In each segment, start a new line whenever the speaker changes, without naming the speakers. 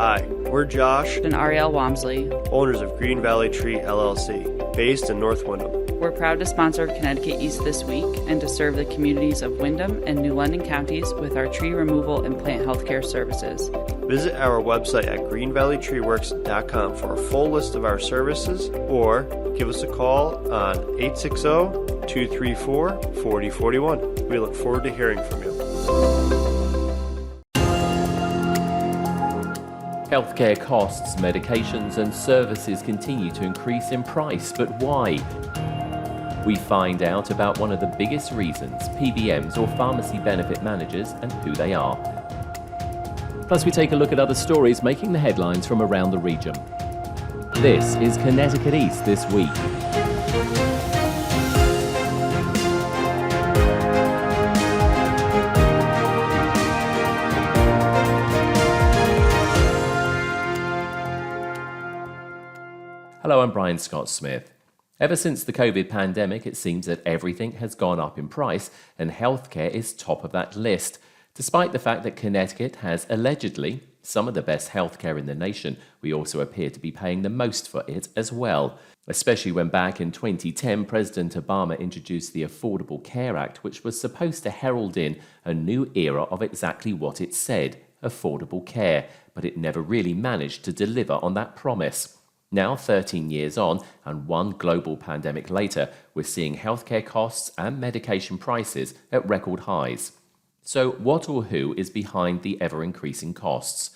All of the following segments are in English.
Hi, we're Josh
and Ariel Walmsley,
owners of Green Valley Tree LLC, based in North Windham.
We're proud to sponsor Connecticut East This Week and to serve the communities of Windham and New London counties with our tree removal and plant healthcare services.
Visit our website at greenvalleytreeworks.com for a full list of our services, or give us a call on 860-234-4041. We look forward to hearing from you.
Healthcare costs, medications and services continue to increase in price, but why? We find out about one of the biggest reasons, PBMs or pharmacy benefit managers, and who they are. Plus we take a look at other stories making the headlines from around the region. This is Connecticut East This Week. Hello, I'm Brian Scott Smith. Ever since the COVID pandemic, it seems that everything has gone up in price, and healthcare is top of that list. Despite the fact that Connecticut has allegedly some of the best healthcare in the nation, we also appear to be paying the most for it as well. Especially when back in 2010, President Obama introduced the Affordable Care Act, which was supposed to herald in a new era of exactly what it said, affordable care, but it never really managed to deliver on that promise. Now, 13 years on, and one global pandemic later, we're seeing healthcare costs and medication prices at record highs. So what or who is behind the ever-increasing costs?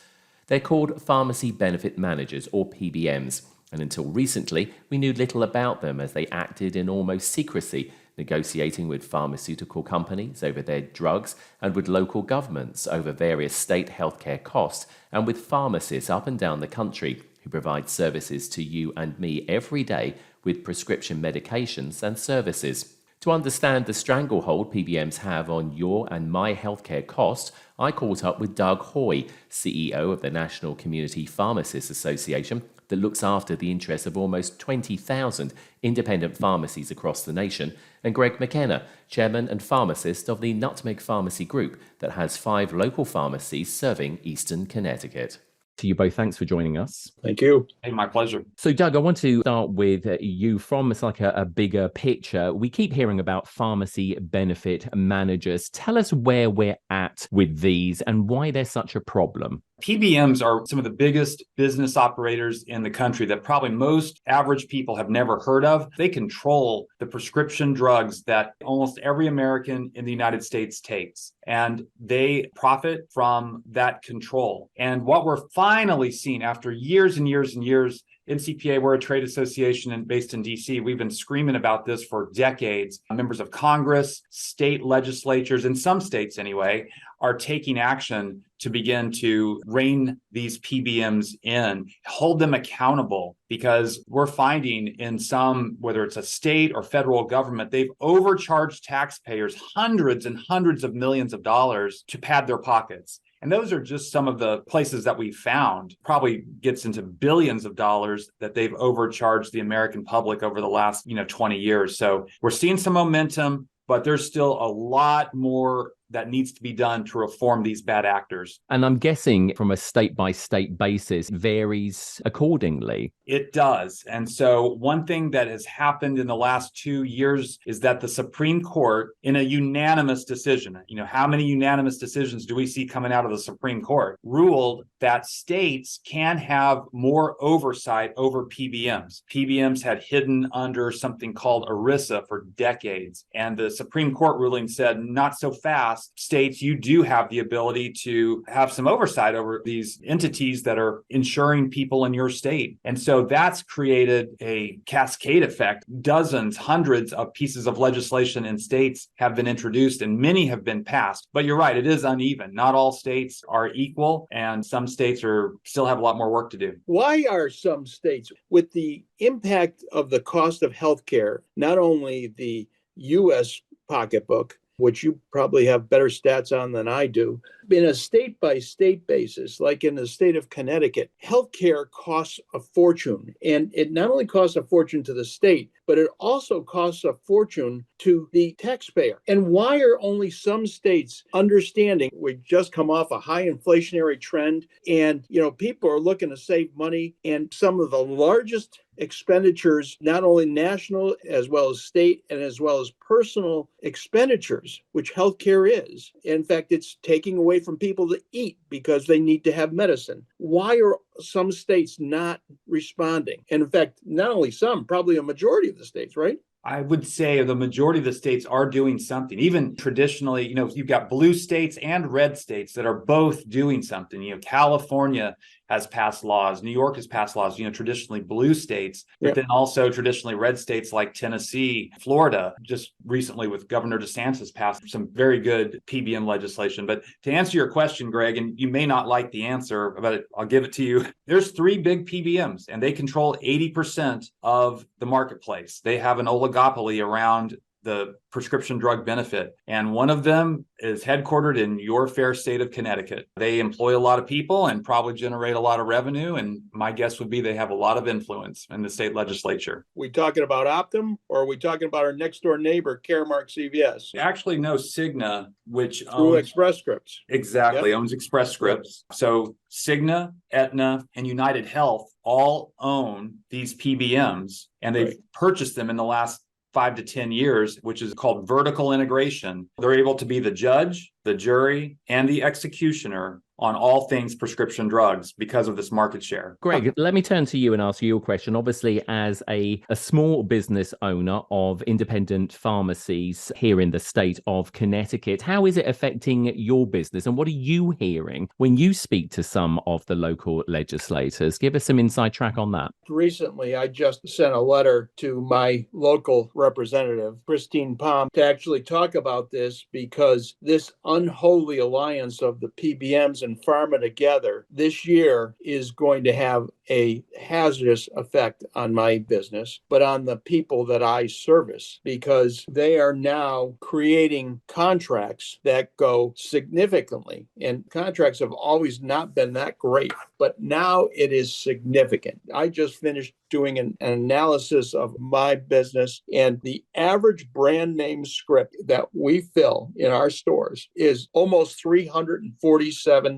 They're called pharmacy benefit managers, or PBMs, and until recently, we knew little about them as they acted in almost secrecy, negotiating with pharmaceutical companies over their drugs and with local governments over various state healthcare costs, and with pharmacists up and down the country who provide services to you and me every day with prescription medications and services. To understand the stranglehold PBMs have on your and my healthcare costs, I caught up with Doug Hoy, CEO of the National Community Pharmacists Association, that looks after the interests of almost 20,000 independent pharmacies across the nation, and Greg McKenna, chairman and pharmacist of the Nutmeg Pharmacy Group that has 5 local pharmacies serving Eastern Connecticut. To you both, thanks for joining us.
Thank you.
Hey, my pleasure.
So, Doug, I want to start with you from a bigger picture. We keep hearing about pharmacy benefit managers. Tell us where we're at with these and why they're such a problem.
PBMs are some of the biggest business operators in the country that probably most average people have never heard of. They control the prescription drugs that almost every American in the United States takes, and they profit from that control. And what we're finally seeing after years and years and years, NCPA, we're a trade association based in DC. We've been screaming about this for decades. Members of Congress, state legislatures, in some states anyway, are taking action to begin to rein these PBMs in, hold them accountable, because we're finding in some, whether it's a state or federal government, they've overcharged taxpayers hundreds and hundreds of millions of dollars to pad their pockets. And those are just some of the places that we found. Probably gets into billions of dollars that they've overcharged the American public over the last 20 years. So we're seeing some momentum, but there's still a lot more that needs to be done to reform these bad actors.
And I'm guessing from a state-by-state basis varies accordingly.
It does. And so one thing that has happened in the last 2 years is that the Supreme Court, in a unanimous decision, how many unanimous decisions do we see coming out of the Supreme Court, ruled that states can have more oversight over PBMs. PBMs had hidden under something called ERISA for decades. And the Supreme Court ruling said, not so fast. States, you do have the ability to have some oversight over these entities that are insuring people in your state. And so that's created a cascade effect. Dozens, hundreds of pieces of legislation in states have been introduced and many have been passed. But you're right, it is uneven. Not all states are equal, and some states still have a lot more work to do.
Why are some states, with the impact of the cost of healthcare, not only the U.S. pocketbook, which you probably have better stats on than I do. In a state by state basis, like in the state of Connecticut, healthcare costs a fortune. And it not only costs a fortune to the state, but it also costs a fortune to the taxpayer. And why are only some states understanding we've just come off a high inflationary trend and, people are looking to save money, and some of the largest expenditures, not only national as well as state and as well as personal expenditures, which healthcare is. In fact, it's taking away from people to eat because they need to have medicine. Why are some states not responding? And in fact, not only some, probably a majority of the states, right?
I would say the majority of the states are doing something. Even traditionally, you've got blue states and red states that are both doing something. California has passed laws. New York has passed laws, traditionally blue states, but then also traditionally red states like Tennessee, Florida, just recently with Governor DeSantis passed some very good PBM legislation. But to answer your question, Greg, and you may not like the answer, but I'll give it to you. There's 3 big PBMs and they control 80% of the marketplace. They have an oligopoly around the prescription drug benefit. And one of them is headquartered in your fair state of Connecticut. They employ a lot of people and probably generate a lot of revenue. And my guess would be they have a lot of influence in the state legislature.
We talking about Optum, or are we talking about our next door neighbor, Caremark CVS?
Actually, no, Cigna, which
through Express Scripts.
Exactly, owns Express Scripts. So Cigna, Aetna, and United Health all own these PBMs, and they've purchased them in the last 5 to 10 years, which is called vertical integration. They're able to be the judge, the jury, and the executioner on all things prescription drugs because of this market share.
Greg, let me turn to you and ask you a question. Obviously, as a small business owner of independent pharmacies here in the state of Connecticut, how is it affecting your business? And what are you hearing when you speak to some of the local legislators? Give us some inside track on that.
Recently, I just sent a letter to my local representative, Christine Palm, to actually talk about this, because this unholy alliance of the PBMs and pharma together this year is going to have a hazardous effect on my business, but on the people that I service, because they are now creating contracts that go significantly. And contracts have always not been that great, but now it is significant. I just finished doing an analysis of my business, and the average brand name script that we fill in our stores is almost $347.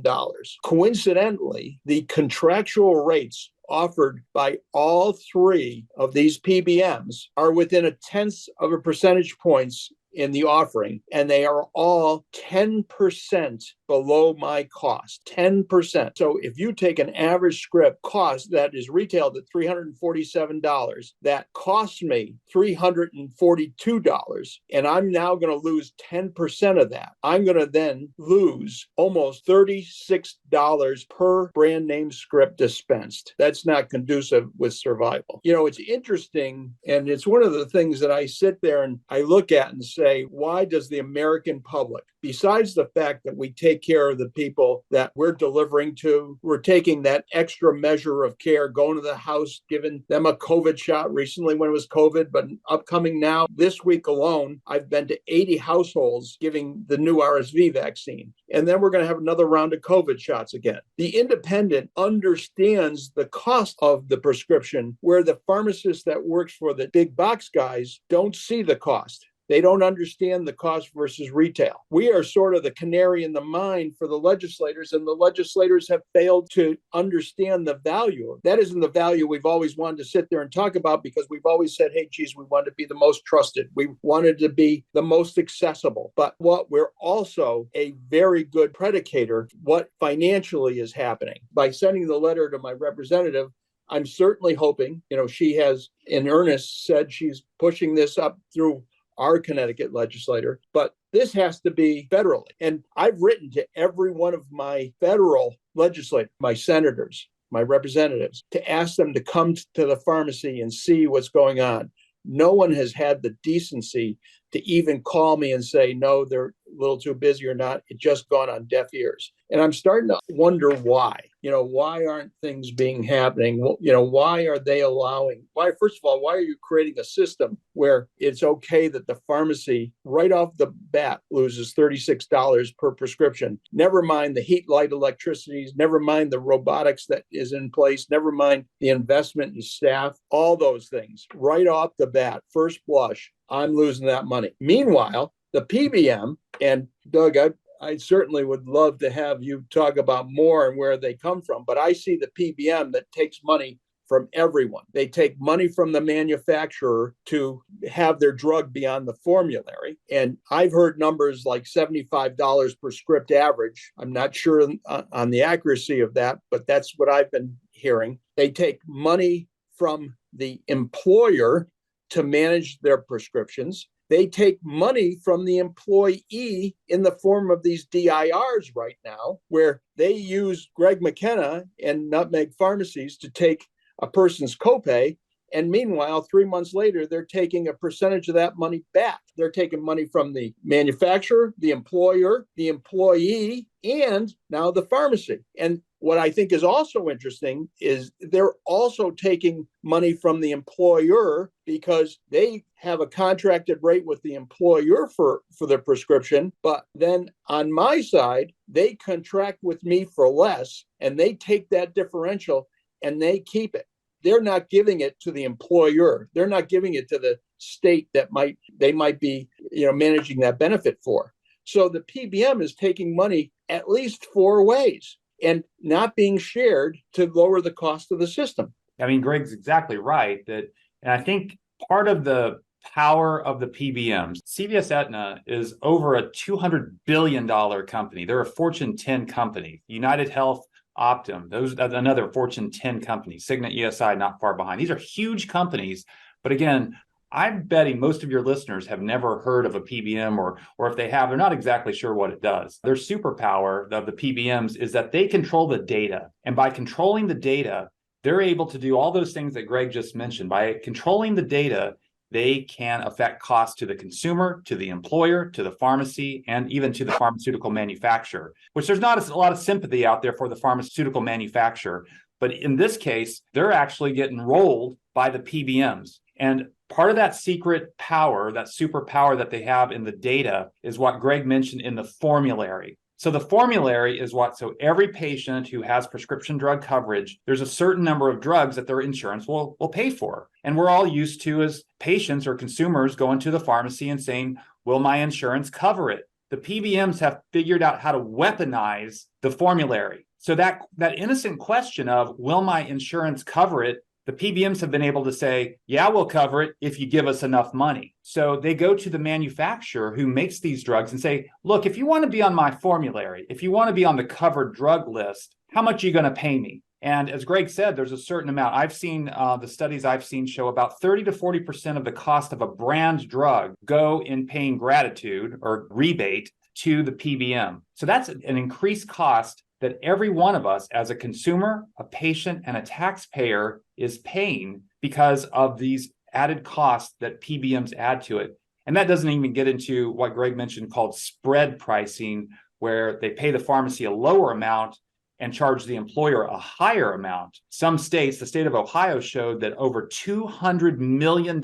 Coincidentally, the contractual rates offered by all 3 of these PBMs are within 0.1 percentage points in the offering, and they are all 10% below my cost, 10%. So if you take an average script cost that is retailed at $347, that costs me $342, and I'm now going to lose 10% of that. I'm going to then lose almost $36 per brand name script dispensed. That's not conducive with survival. It's interesting, and it's one of the things that I sit there and I look at and say, why does the American public, besides the fact that we take care of the people that we're delivering to, we're taking that extra measure of care, going to the house, giving them a COVID shot recently when it was COVID, but upcoming now, this week alone, I've been to 80 households giving the new RSV vaccine. And then we're going to have another round of COVID shots again. The independent understands the cost of the prescription, where the pharmacist that works for the big box guys don't see the cost. They don't understand the cost versus retail. We are sort of the canary in the mine for the legislators, and the legislators have failed to understand the value. That isn't the value we've always wanted to sit there and talk about, because we've always said, hey, geez, we want to be the most trusted. We wanted to be the most accessible. But what we're also a very good predicator, what financially is happening. By sending the letter to my representative, I'm certainly hoping, she has in earnest said she's pushing this up through our Connecticut legislator, but this has to be federally. And I've written to every one of my federal legislators, my senators, my representatives, to ask them to come to the pharmacy and see what's going on. No one has had the decency to even call me and say, no, they're a little too busy or not. It's just gone on deaf ears. And I'm starting to wonder why. why aren't things being happening? Well, why are they first of all, why are you creating a system where it's okay that the pharmacy right off the bat loses $36 per prescription? Never mind the heat, light, electricities, never mind the robotics that is in place, never mind the investment in staff, all those things right off the bat, first blush, I'm losing that money. Meanwhile, the PBM, and Doug, I certainly would love to have you talk about more and where they come from, but I see the PBM that takes money from everyone. They take money from the manufacturer to have their drug be on the formulary. And I've heard numbers like $75 per script average. I'm not sure on the accuracy of that, but that's what I've been hearing. They take money from the employer to manage their prescriptions. They take money from the employee in the form of these DIRs right now, where they use Greg McKenna and Nutmeg Pharmacies to take a person's copay. And meanwhile, 3 months later, they're taking a percentage of that money back. They're taking money from the manufacturer, the employer, the employee, and now the pharmacy. And what I think is also interesting is they're also taking money from the employer because they have a contracted rate with the employer for their prescription. But then on my side, they contract with me for less, and they take that differential and they keep it. They're not giving it to the employer. They're not giving it to the state that they might be, managing that benefit for. So the PBM is taking money at least 4 ways and not being shared to lower the cost of the system.
I mean, Greg's exactly right. And I think part of the power of the PBMs, CVS Aetna is over a $200 billion company. They're a Fortune 10 company. United Health, Optum, those another Fortune 10 company. Cigna, ESI, not far behind. These are huge companies. But again, I'm betting most of your listeners have never heard of a PBM, or if they have, they're not exactly sure what it does. Their superpower of the PBMs is that they control the data. And by controlling the data, they're able to do all those things that Greg just mentioned. By controlling the data, they can affect costs to the consumer, to the employer, to the pharmacy, and even to the pharmaceutical manufacturer, which there's not a lot of sympathy out there for the pharmaceutical manufacturer. But in this case, they're actually getting rolled by the PBMs. And part of that secret power, that superpower that they have in the data is what Greg mentioned in the formulary. So the formulary is so every patient who has prescription drug coverage, there's a certain number of drugs that their insurance will pay for. And we're all used to, as patients or consumers, going to the pharmacy and saying, will my insurance cover it? The PBMs have figured out how to weaponize the formulary. So that innocent question of, will my insurance cover it? The PBMs have been able to say, yeah, we'll cover it if you give us enough money. So they go to the manufacturer who makes these drugs and say, look, if you want to be on my formulary, if you want to be on the covered drug list, how much are you going to pay me? And as Greg said, there's a certain amount. I've seen the studies I've seen show about 30 to 40% of the cost of a brand drug go in paying gratitude or rebate to the PBM. So that's an increased cost that every one of us as a consumer, a patient, and a taxpayer is paying because of these added costs that PBMs add to it. And that doesn't even get into what Greg mentioned called spread pricing, where they pay the pharmacy a lower amount and charge the employer a higher amount. Some states, the state of Ohio, showed that over $200 million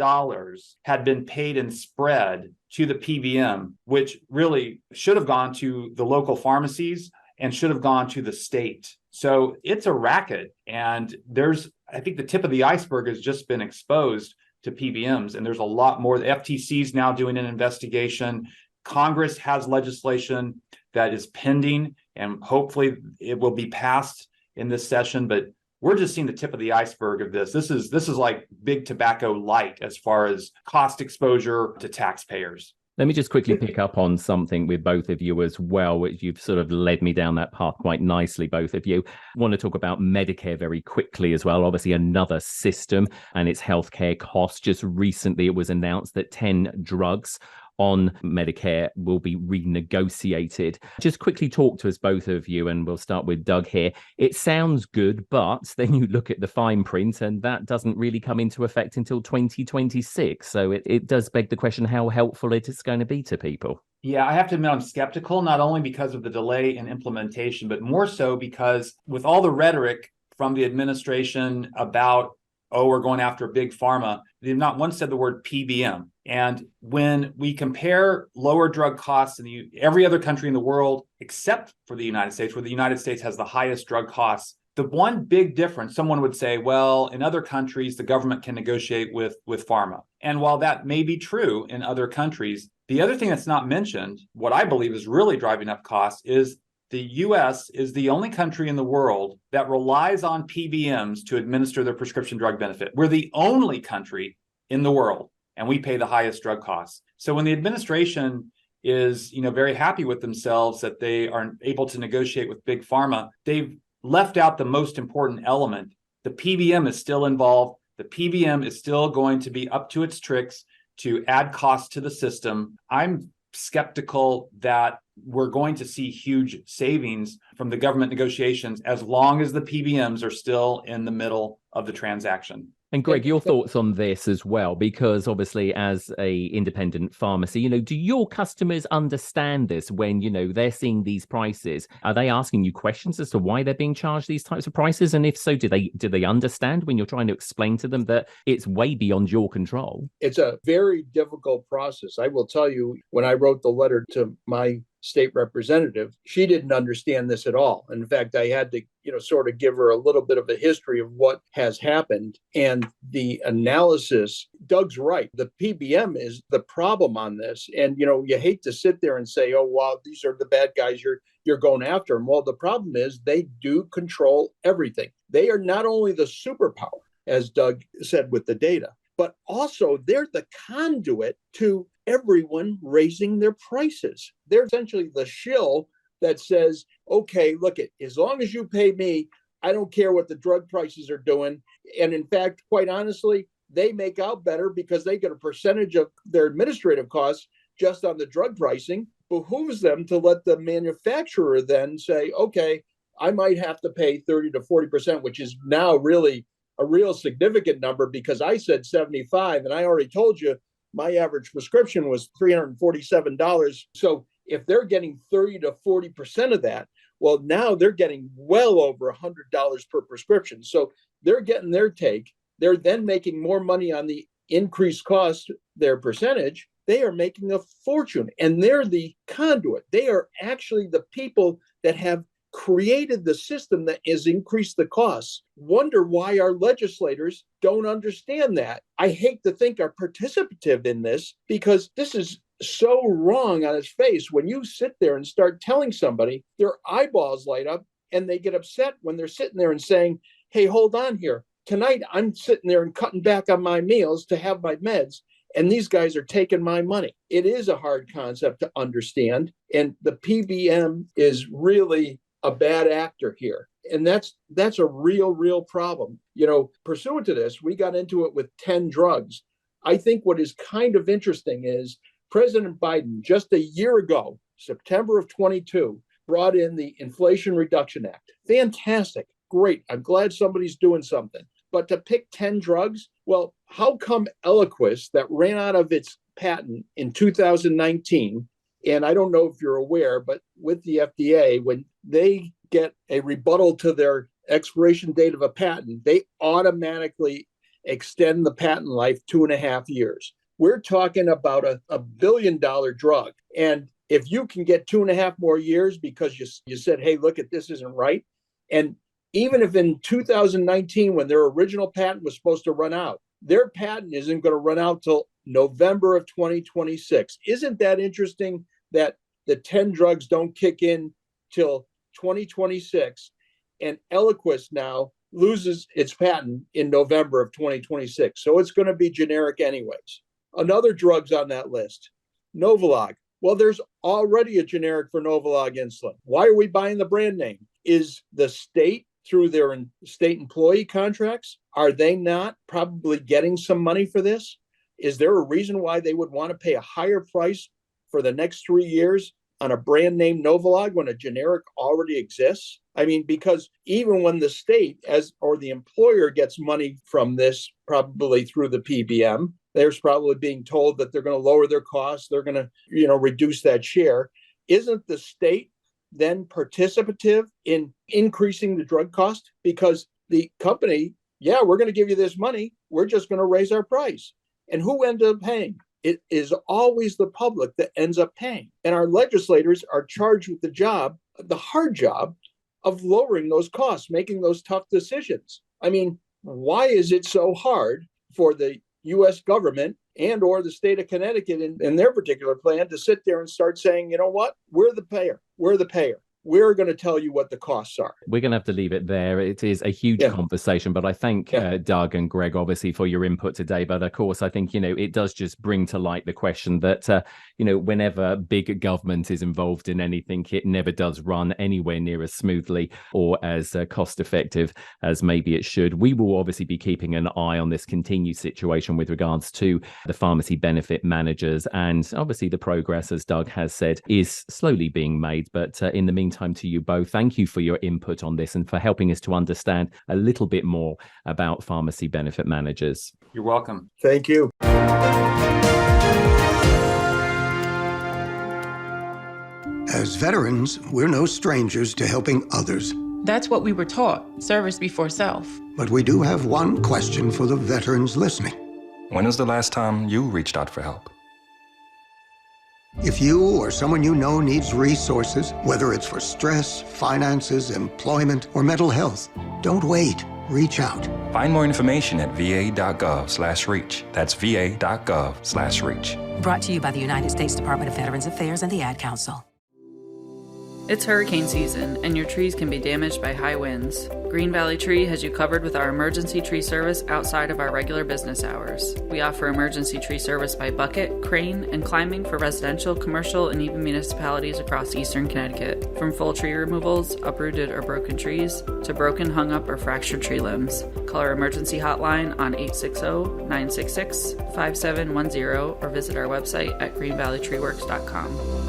had been paid in spread to the PBM, which really should have gone to the local pharmacies and should have gone to the state. So it's a racket. And I think the tip of the iceberg has just been exposed to PBMs. And there's a lot more. The FTC is now doing an investigation. Congress has legislation that is pending, and hopefully it will be passed in this session. But we're just seeing the tip of the iceberg of this. This is like big tobacco light as far as cost exposure to taxpayers.
Let me just quickly pick up on something with both of you as well, which you've sort of led me down that path quite nicely, both of you. I want to talk about Medicare very quickly as well. Obviously, another system and its healthcare costs. Just recently, it was announced that 10 drugs on Medicare will be renegotiated. Just quickly talk to us, both of you, and we'll start with Doug here. It sounds good, but then you look at the fine print and that doesn't really come into effect until 2026. So it does beg the question how helpful it is going to be to people.
Yeah, I have to admit I'm skeptical, not only because of the delay in implementation, but more so because with all the rhetoric from the administration about, oh, we're going after big pharma, they've not once said the word PBM. And when we compare lower drug costs in every other country in the world, except for the United States, where the United States has the highest drug costs, the one big difference, someone would say, well, in other countries, the government can negotiate with pharma. And while that may be true in other countries, the other thing that's not mentioned, what I believe is really driving up costs, is the US is the only country in the world that relies on PBMs to administer their prescription drug benefit. We're the only country in the world, and we pay the highest drug costs. So when the administration is, very happy with themselves that they are able to negotiate with big pharma, they've left out the most important element. The PBM is still involved. The PBM is still going to be up to its tricks to add cost to the system. I'm skeptical that we're going to see huge savings from the government negotiations as long as the PBMs are still in the middle of the transaction.
And Greg, your thoughts on this as well, because obviously as a independent pharmacy, do your customers understand this when, they're seeing these prices? Are they asking you questions as to why they're being charged these types of prices? And if so, do they understand when you're trying to explain to them that it's way beyond your control?
It's a very difficult process. I will tell you, when I wrote the letter to my state representative, she didn't understand this at all. In fact, I had to, sort of give her a little bit of a history of what has happened. And the analysis, Doug's right. The PBM is the problem on this. And, you hate to sit there and say, oh, wow, these are the bad guys. You're going after them. Well, the problem is they do control everything. They are not only the superpower, as Doug said with the data, but also they're the conduit to everyone raising their prices. They're essentially the shill that says, okay, look, as long as you pay me, I don't care what the drug prices are doing. And in fact, quite honestly, they make out better because they get a percentage of their administrative costs just on the drug pricing. Behooves them to let the manufacturer then say, okay, I might have to pay 30 to 40%, which is now really a real significant number, because I said 75, and I already told you my average prescription was $347. So if they're getting 30 to 40% of that, well, now they're getting well over $100 per prescription. So they're getting their take. They're then making more money on the increased cost, their percentage. They are making a fortune, and they're the conduit. They are actually the people that have created the system that has increased the costs. Wonder why our legislators don't understand that. I hate to think are participative in this, because this is so wrong on its face. When you sit there and start telling somebody, their eyeballs light up and they get upset when they're sitting there and saying, hey, hold on here. Tonight, I'm sitting there and cutting back on my meals to have my meds, and these guys are taking my money. It is a hard concept to understand, and the PBM is really a bad actor here. And that's a real problem. Pursuant to this, we got into it with 10 drugs. I think what is kind of interesting is President Biden, just a year ago, September of 22, brought in the Inflation Reduction Act. Fantastic. Great. I'm glad somebody's doing something. But to pick 10 drugs, well, how come Eliquis, that ran out of its patent in 2019, and I don't know if you're aware, but with the FDA, when they get a rebuttal to their expiration date of a patent, they automatically extend the patent life 2.5 years. We're talking about a $1 billion drug. And if you can get 2.5 more years because you said, hey, look, this isn't right. And even if in 2019, when their original patent was supposed to run out, their patent isn't going to run out till November of 2026. Isn't that interesting that the 10 drugs don't kick in till 2026, and Eliquis now loses its patent in November of 2026. So it's going to be generic anyways. Another drug's on that list, Novolog. Well, there's already a generic for Novolog insulin. Why are we buying the brand name? Is the state, through their state employee contracts, are they not probably getting some money for this? Is there a reason why they would want to pay a higher price for the next 3 years on a brand name Novolog when a generic already exists? I mean, because even when the state or the employer gets money from this, probably through the PBM, they're probably being told that they're going to lower their costs. They're going to, reduce that share. Isn't the state then participative in increasing the drug cost? Because the company, we're going to give you this money. We're just going to raise our price. And who ends up paying? It is always the public that ends up paying. And our legislators are charged with the hard job of lowering those costs, making those tough decisions. I mean, why is it so hard for the U.S. government and or the state of Connecticut in their particular plan to sit there and start saying, you know what, we're the payer. We're going to tell you what the costs are.
We're going to have to leave it there. It is a huge conversation, but I thank Doug and Greg, obviously, for your input today. But of course, I think, it does just bring to light the question that, whenever big government is involved in anything, it never does run anywhere near as smoothly or as cost effective as maybe it should. We will obviously be keeping an eye on this continued situation with regards to the pharmacy benefit managers. And obviously the progress, as Doug has said, is slowly being made. But in the meantime, to you both, thank you for your input on this and for helping us to understand a little bit more about pharmacy benefit managers.
You're welcome.
Thank you.
As veterans, we're no strangers to helping others.
That's what we were taught, service before self.
But we do have one question for the veterans listening.
When was the last time you reached out for help?
If you or someone you know needs resources, whether it's for stress, finances, employment, or mental health, don't wait. Reach out.
Find more information at va.gov/reach. That's va.gov/reach.
Brought to you by the United States Department of Veterans Affairs and the Ad Council.
It's hurricane season, and your trees can be damaged by high winds. Green Valley Tree has you covered with our emergency tree service outside of our regular business hours. We offer emergency tree service by bucket, crane, and climbing for residential, commercial, and even municipalities across eastern Connecticut. From full tree removals, uprooted or broken trees, to broken, hung up, or fractured tree limbs. Call our emergency hotline on 860-966-5710 or visit our website at greenvalleytreeworks.com.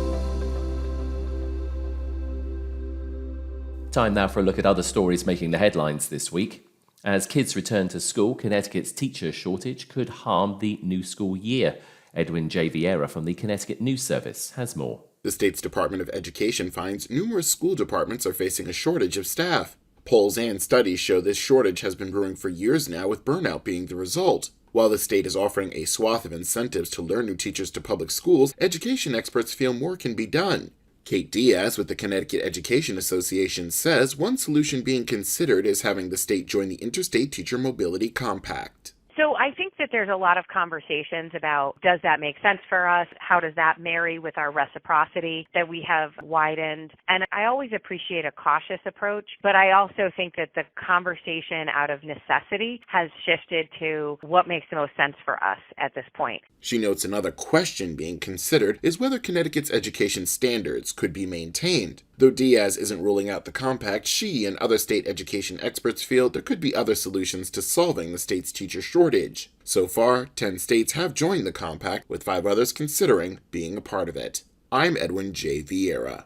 Time now for a look at other stories making the headlines this week. As kids return to school, Connecticut's teacher shortage could harm the new school year. Edwin J. Vieira from the Connecticut News Service has more.
The state's Department of Education finds numerous school departments are facing a shortage of staff. Polls and studies show this shortage has been brewing for years now, with burnout being the result. While the state is offering a swath of incentives to lure new teachers to public schools, education experts feel more can be done. Kate Diaz with the Connecticut Education Association says one solution being considered is having the state join the Interstate Teacher Mobility Compact.
So I think that there's a lot of conversations about, does that make sense for us? How does that marry with our reciprocity that we have widened? And I always appreciate a cautious approach, but I also think that the conversation out of necessity has shifted to what makes the most sense for us at this point.
She notes another question being considered is whether Connecticut's education standards could be maintained. Though Diaz isn't ruling out the compact, she and other state education experts feel there could be other solutions to solving the state's teacher shortage. So far, 10 states have joined the compact, with 5 others considering being a part of it. I'm Edwin J. Vieira.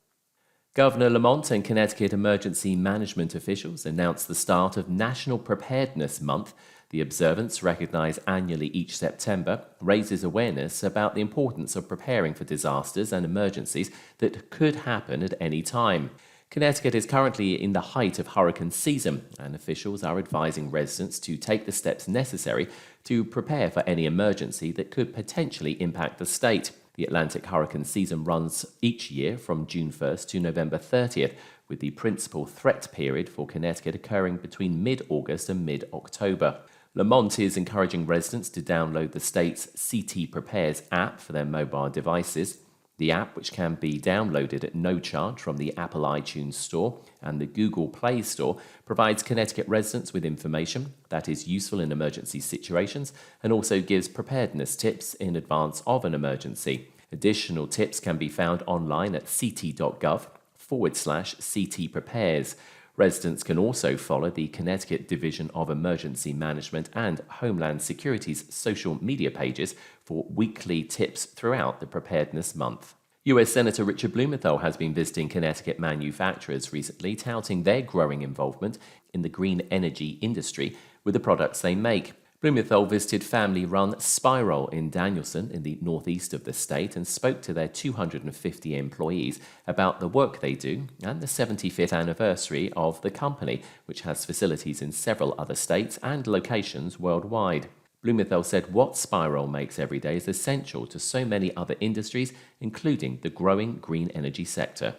Governor Lamont and Connecticut emergency management officials announced the start of National Preparedness Month. The observance, recognized annually each September, raises awareness about the importance of preparing for disasters and emergencies that could happen at any time. Connecticut is currently in the height of hurricane season, and officials are advising residents to take the steps necessary to prepare for any emergency that could potentially impact the state. The Atlantic hurricane season runs each year from June 1st to November 30th, with the principal threat period for Connecticut occurring between mid-August and mid-October. Lamont is encouraging residents to download the state's CT Prepares app for their mobile devices. The app, which can be downloaded at no charge from the Apple iTunes Store and the Google Play Store, provides Connecticut residents with information that is useful in emergency situations and also gives preparedness tips in advance of an emergency. Additional tips can be found online at ct.gov/CT Prepares. Residents can also follow the Connecticut Division of Emergency Management and Homeland Security's social media pages for weekly tips throughout the Preparedness Month. U.S. Senator Richard Blumenthal has been visiting Connecticut manufacturers recently, touting their growing involvement in the green energy industry with the products they make. Blumenthal visited family-run Spiral in Danielson in the northeast of the state and spoke to their 250 employees about the work they do and the 75th anniversary of the company, which has facilities in several other states and locations worldwide. Blumenthal said what Spiral makes every day is essential to so many other industries, including the growing green energy sector.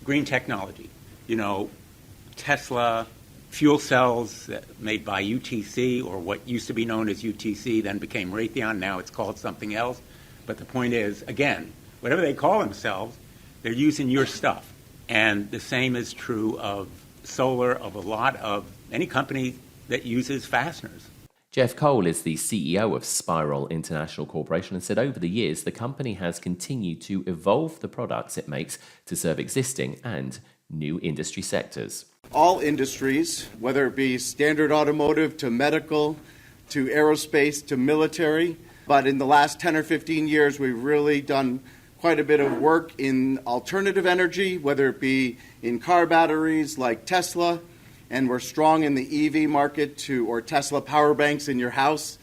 Green technology, Tesla, fuel cells made by UTC, or what used to be known as UTC, then became Raytheon. Now it's called something else. But the point is, again, whatever they call themselves, they're using your stuff. And the same is true of solar, of any company that uses fasteners.
Jeff Cole is the CEO of Spiral International Corporation and said over the years the company has continued to evolve the products it makes to serve existing and new industry sectors.
All industries, whether it be standard automotive to medical to aerospace to military, but in the last 10 or 15 years we've really done quite a bit of work in alternative energy, whether it be in car batteries like Tesla, and we're strong in the EV market or Tesla power banks in your house,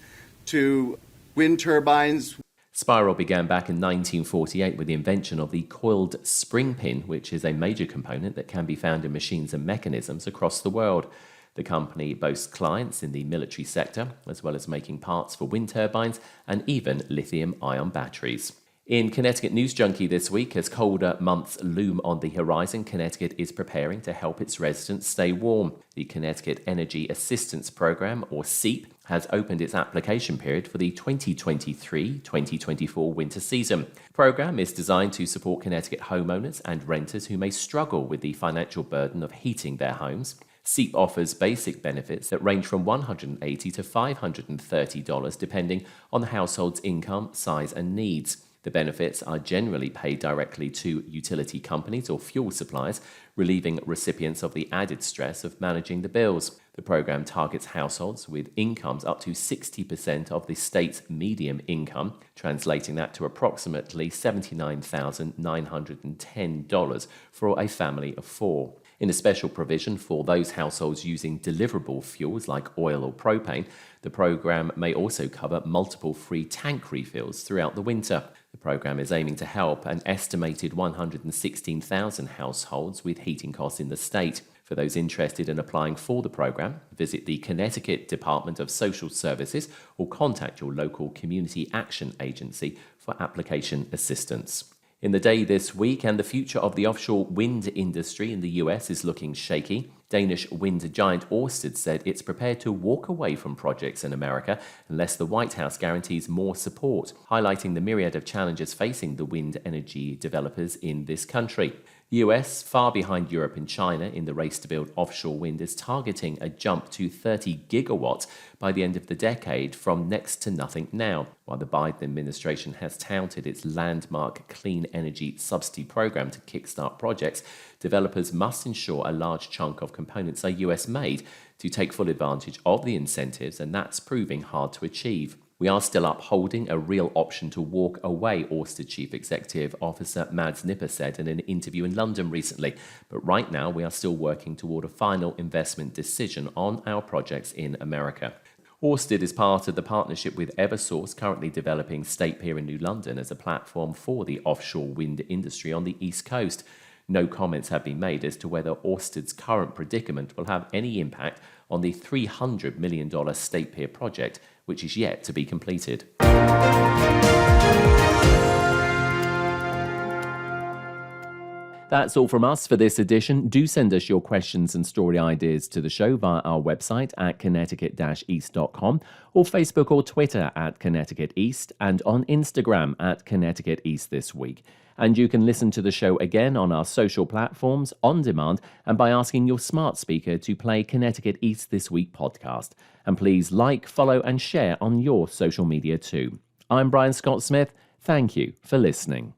to wind turbines.
Spiral began back in 1948 with the invention of the coiled spring pin, which is a major component that can be found in machines and mechanisms across the world. The company boasts clients in the military sector, as well as making parts for wind turbines and even lithium-ion batteries. In Connecticut News Junkie this week, as colder months loom on the horizon, Connecticut is preparing to help its residents stay warm. The Connecticut Energy Assistance Program, or CEAP, has opened its application period for the 2023-2024 winter season. The program is designed to support Connecticut homeowners and renters who may struggle with the financial burden of heating their homes. CEAP offers basic benefits that range from $180 to $530 depending on the household's income, size and needs. The benefits are generally paid directly to utility companies or fuel suppliers, relieving recipients of the added stress of managing the bills. The program targets households with incomes up to 60% of the state's median income, translating that to approximately $79,910 for a family of four. In a special provision for those households using deliverable fuels like oil or propane, the program may also cover multiple free tank refills throughout the winter. The program is aiming to help an estimated 116,000 households with heating costs in the state. For those interested in applying for the program, visit the Connecticut Department of Social Services or contact your local community action agency for application assistance. In the day this week, and the future of the offshore wind industry in the US is looking shaky. Danish wind giant Ørsted said it's prepared to walk away from projects in America unless the White House guarantees more support, highlighting the myriad of challenges facing the wind energy developers in this country. The US, far behind Europe and China in the race to build offshore wind, is targeting a jump to 30 gigawatts by the end of the decade from next to nothing now. While the Biden administration has touted its landmark clean energy subsidy program to kickstart projects, developers must ensure a large chunk of components are US made to take full advantage of the incentives, and that's proving hard to achieve. We are still upholding a real option to walk away, Ørsted Chief Executive Officer Mads Nipper said in an interview in London recently. But right now, we are still working toward a final investment decision on our projects in America. Ørsted is part of the partnership with Eversource, currently developing State Pier in New London as a platform for the offshore wind industry on the East Coast. No comments have been made as to whether Ørsted's current predicament will have any impact on the $300 million State Pier project, which is yet to be completed. That's all from us for this edition. Do send us your questions and story ideas to the show via our website at connecticut-east.com or Facebook or Twitter at Connecticut East and on Instagram at Connecticut East This Week. And you can listen to the show again on our social platforms, on demand, and by asking your smart speaker to play Connecticut East This Week podcast. And please like, follow, and share on your social media too. I'm Brian Scott Smith. Thank you for listening.